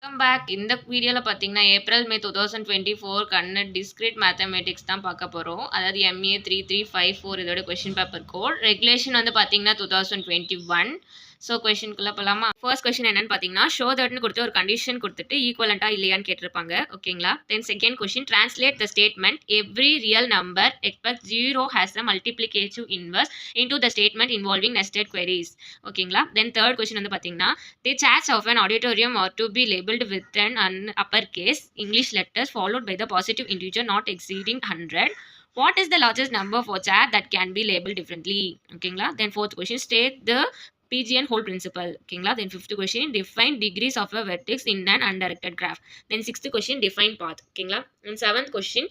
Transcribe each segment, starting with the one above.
Welcome back. இந்த வீடியோல பார்த்தீங்கன்னா, ஏப்ரல், மே 2024 கன்ன டிஸ்கிரீட் மேத்தமேட்டிக்ஸ் தான் பார்க்க போறோம். அதாவது MA 3354 இதோட கொஸ்டின் பேப்பர் கோட். ரெகுலேஷன் வந்து பார்த்தீங்கன்னா 2021. ஸோ கொஸ்டின்குள்ள போலாமா? ஃபர்ஸ்ட் கொஸ்டின் என்னன்னு பார்த்தீங்கன்னா, ஷோ தட்னு கொடுத்து ஒரு கண்டிஷன் கொடுத்துட்டு ஈக்குவலண்டா இல்லையான்னு கேட்டிருப்பாங்க. ஓகேங்களா? Then second question translate the statement every real number expect 0 has a multiplicative inverse into the statement involving nested queries. ஓகேங்களா? தென் தேர்ட் கொஸ்டின் வந்து பார்த்தீங்கன்னா, the chats of an auditorium are to be labeled with an uppercase English letters followed by the positive integer not exceeding 100. What is the largest number for chat that can be labeled differently? Okay, then fourth question, state the PGN whole principle. Okay, then fifth question, define degrees of a vertex in an undirected graph. Then sixth question, define path. Okay, and seventh question,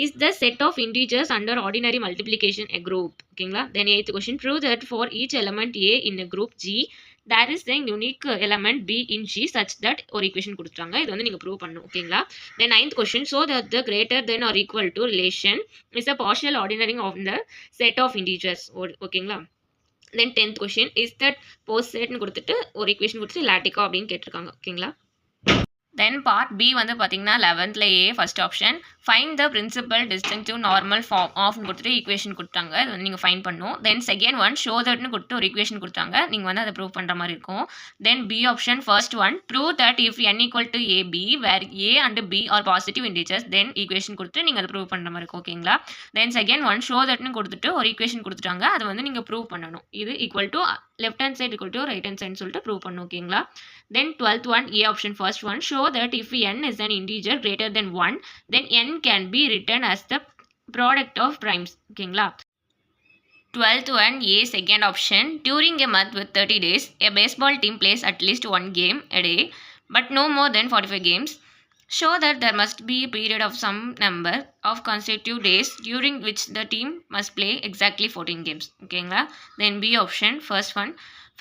is the set of integers under ordinary multiplication a group? Okay, then eighth question, prove that for each element A in a group G there is a unique element B in G such that ஒரு equation கொடுத்துட்டாங்க. இது வந்து நீங்க prove பண்ணணும். ஓகேங்களா? Then ninth question, so that the greater than or equal to relation is a partial ordinary of the set of integers. ஓகேங்களா? Then 10th question, is that post setனு கொடுத்துட்டு ஒரு equation கொடுத்துட்டு லாட்டிகா அப்படின்னு கேட்டிருக்காங்க. ஓகேங்களா? தென் பார்ட் பி வந்து பார்த்தீங்கன்னா 11th A first option find the principal distinctive normal form ஆஃப்னு கொடுத்துட்டு ஈக்குவேஷன் கொடுத்தாங்க. இது வந்து நீங்கள் ஃபைன் பண்ணணும். தென் செகண்ட் ஒன் ஷோ தட்னு கொடுத்து ஒரு ஈக்குவேஷன் கொடுத்தாங்க. நீங்கள் வந்து அதை ப்ரூவ் பண்ணுற மாதிரி இருக்கும். Then B option first one prove that if n equal to AB where A and B are positive integers then equation கொடுத்து நீங்கள் அதை ப்ரூவ் பண்ணுற மாதிரி இருக்கும். ஓகேங்களா? தென் செகண்ட் ஒன் ஷோ தட்னு கொடுத்துட்டு ஒரு ஈக்குவேஷன் கொடுத்துட்டாங்க. அதை வந்து நீங்கள் ப்ரூவ் பண்ணணும். இது equal to left hand side equal to right hand side சொல்லிட்டு ப்ரூவ் பண்ணும். ஓகேங்களா? Then 12th one, A option first one, show that if n is an integer greater than 1, then n can be written as the product of primes. ஓகேங்களா? 12th one, A second option, during a month with 30 days, a baseball team plays at least one game a day, but no more than 45 games. Show that there must be a period of some number of consecutive days during which the team must play exactly 14 games. Okay, then B option, first one,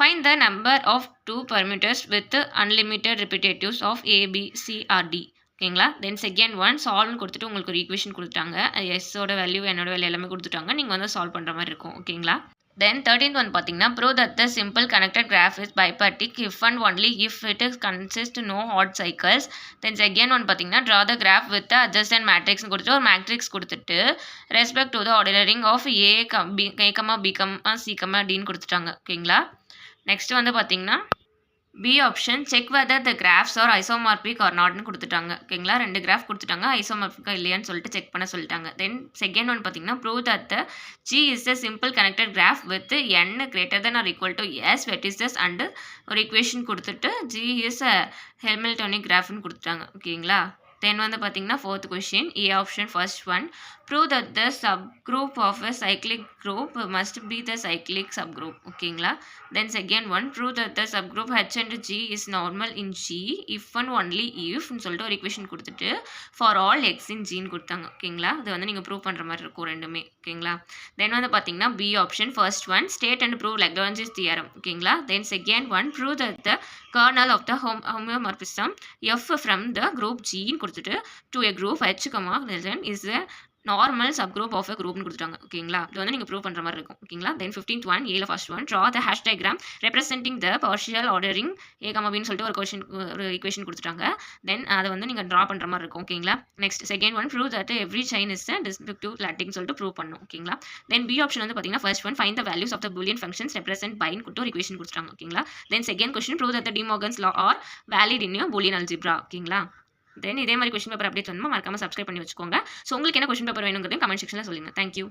find the number of two parameters with unlimited repetitives of A, B, C or D. ஓகேங்களா? Then second one சால்வ்னு கொடுத்துட்டு உங்களுக்கு ஒரு equation கொடுத்தாங்க. எஸ்ஸோட value என்னோட value எல்லாமே கொடுத்துட்டாங்க. நீங்கள் வந்து சால்வ் பண்ணுற மாதிரி இருக்கும். ஓகேங்களா? Then 13th one பார்த்தீங்கன்னா prove that the simple connected graph is bipartic if and only if it is consists no odd cycles. Then second one பார்த்தீங்கன்னா draw the graph with the adjacent matrix கொடுத்துட்டு ஒரு matrix கொடுத்துட்டு respect to the ordering of A, B, C, Dன்னு கொடுத்துட்டாங்க. ஓகேங்களா? Next வந்து பார்த்தீங்கன்னா B option check whether the graphs are isomorphic or நாட்னு கொடுத்துட்டாங்க. ஓகேங்களா? ரெண்டு கிராஃப் கொடுத்துட்டாங்க. ஐசோமார்பிக்கா இல்லையான்னு சொல்லிட்டு செக் பண்ண சொல்லிட்டாங்க. தென் செகண்ட் ஒன் பார்த்தீங்கன்னா prove that the G is a simple connected graph with n greater than or equal to S vertices and ஒரு ஈக்குவேஷன் கொடுத்துட்டு G இஸ் அ ஹெல்மில்டோனிக் கிராஃப்னு கொடுத்துட்டாங்க. ஓகேங்களா? தென் வந்து பார்த்தீங்கன்னா fourth question A option first one prove that the subgroup of a cyclic group must be the cyclic subgroup. ஓகேங்களா? Then second one prove that the subgroup H and G is normal in G if and only இஃப்னு சொல்லிட்டு ஒரு equation கொடுத்துட்டு for all x in ஜின்னு கொடுத்தாங்க. ஓகேங்களா? இது வந்து நீங்கள் ப்ரூவ் பண்ணுற மாதிரி இருக்கும் ரெண்டுமே. ஓகேங்களா? தென் வந்து பார்த்தீங்கன்னா B option first one state and prove Lagrange's theorem. ஓகேங்களா? Then second one prove that the kernel of the homeomorphism F from the group ஜின்னு கொடுத்துட்டு to a group H, is a normal subgroup of a குரூப்னு கொடுத்துட்டாங்க. ஓகேங்களா? இது வந்து நீங்கள் prove பண்ணுற மாதிரி இருக்கும். ஓகேங்களா? தென் 15th ஒன் ஏல first one draw the hash diagram representing the partial ordering A, Bன்னு சொல்லிட்டு ஒரு ஈக்குவேஷன் கொடுத்துட்டாங்க. தென் அதை வந்து நீங்கள் ட்ரா பண்ணுற மாதிரி இருக்கும். ஓகேங்களா? Next second one prove that every chain is distributive லாட்டிக்னு சொல்லிட்டு ப்ரூவ் பண்ணும். ஓகேங்களா? தென் பி ஆப்ஷன் வந்து பார்த்தீங்கன்னா first one find the values of the Boolean functions represent பைன்னு கொடுத்து ஒரு ஈக்குவேஷன் கொடுத்துட்டாங்க. ஓகேங்களா? Then second question prove that De Morgan's law are valid in Boolean algebra. ஓகேங்களா? தென் இதே மாதிரி கொஸ்டின் பேப்பர் அப்டேட் வந்து மறக்காம சப்ஸ்கிரைப் பண்ணி வச்சுக்கோங்க. ஸோ உங்களுக்கு என்ன கொஸ்டின் பேப்பர் வேணுங்கிறதையும் கமெண்ட் செக்ஷனில் சொல்லுங்கள். தேங்க்யூ.